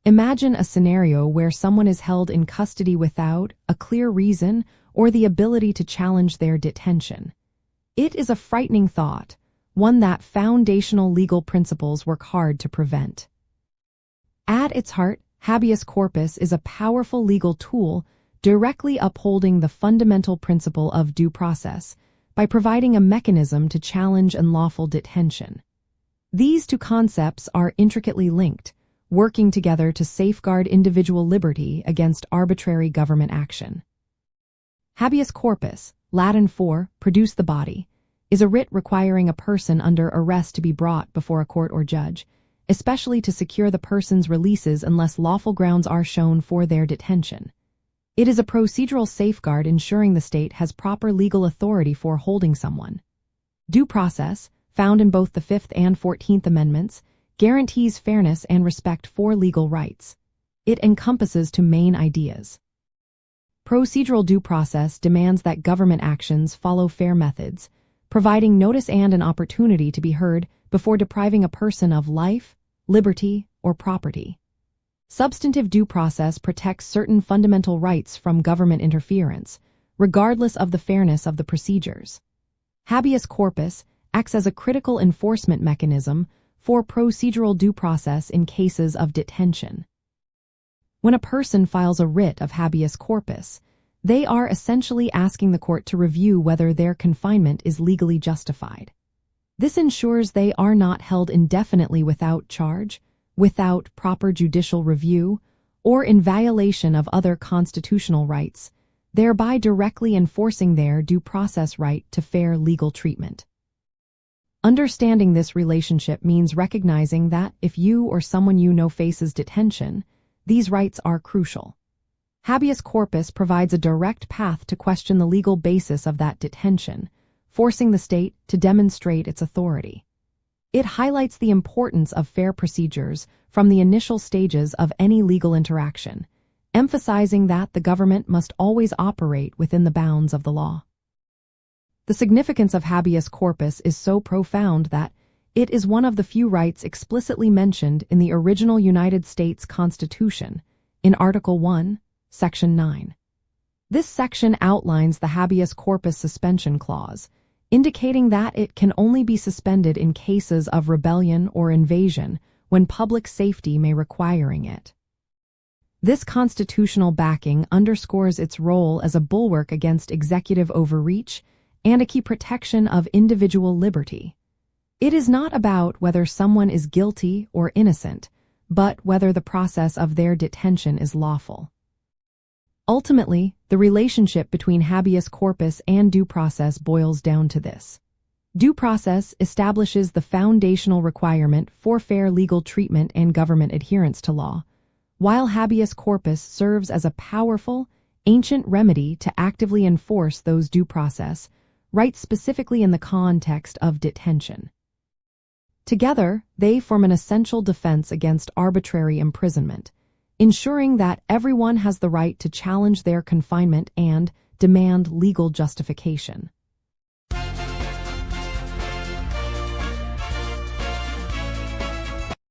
Imagine a scenario where someone is held in custody without a clear reason or the ability to challenge their detention. It is a frightening thought, one that foundational legal principles work hard to prevent. At its heart, habeas corpus is a powerful legal tool directly upholding the fundamental principle of due process by providing a mechanism to challenge unlawful detention. These two concepts are intricately linked, working together to safeguard individual liberty against arbitrary government action. Habeas corpus, Latin for produce the body, is a writ requiring a person under arrest to be brought before a court or judge, especially to secure the person's releases unless lawful grounds are shown for their detention. It is a procedural safeguard ensuring the state has proper legal authority for holding someone. Due process, found in both the Fifth and 14th Amendments, guarantees fairness and respect for legal rights. It encompasses two main ideas. Procedural due process demands that government actions follow fair methods, providing notice and an opportunity to be heard before depriving a person of life, liberty, or property. Substantive due process protects certain fundamental rights from government interference, regardless of the fairness of the procedures. Habeas corpus acts as a critical enforcement mechanism for procedural due process in cases of detention. When a person files a writ of habeas corpus, they are essentially asking the court to review whether their confinement is legally justified. This ensures they are not held indefinitely without charge, without proper judicial review, or in violation of other constitutional rights, thereby directly enforcing their due process right to fair legal treatment. Understanding this relationship means recognizing that if you or someone you know faces detention, these rights are crucial. Habeas corpus provides a direct path to question the legal basis of that detention, forcing the state to demonstrate its authority. It highlights the importance of fair procedures from the initial stages of any legal interaction, emphasizing that the government must always operate within the bounds of the law. The significance of habeas corpus is so profound that it is one of the few rights explicitly mentioned in the original United States Constitution, in Article 1, Section 9. This section outlines the habeas corpus suspension clause, indicating that it can only be suspended in cases of rebellion or invasion when public safety may requiring it. This constitutional backing underscores its role as a bulwark against executive overreach and a key protection of individual liberty. It is not about whether someone is guilty or innocent, but whether the process of their detention is lawful. Ultimately, the relationship between habeas corpus and due process boils down to this. Due process establishes the foundational requirement for fair legal treatment and government adherence to law, while habeas corpus serves as a powerful, ancient remedy to actively enforce those due process rights specifically in the context of detention. Together, they form an essential defense against arbitrary imprisonment, ensuring that everyone has the right to challenge their confinement and demand legal justification.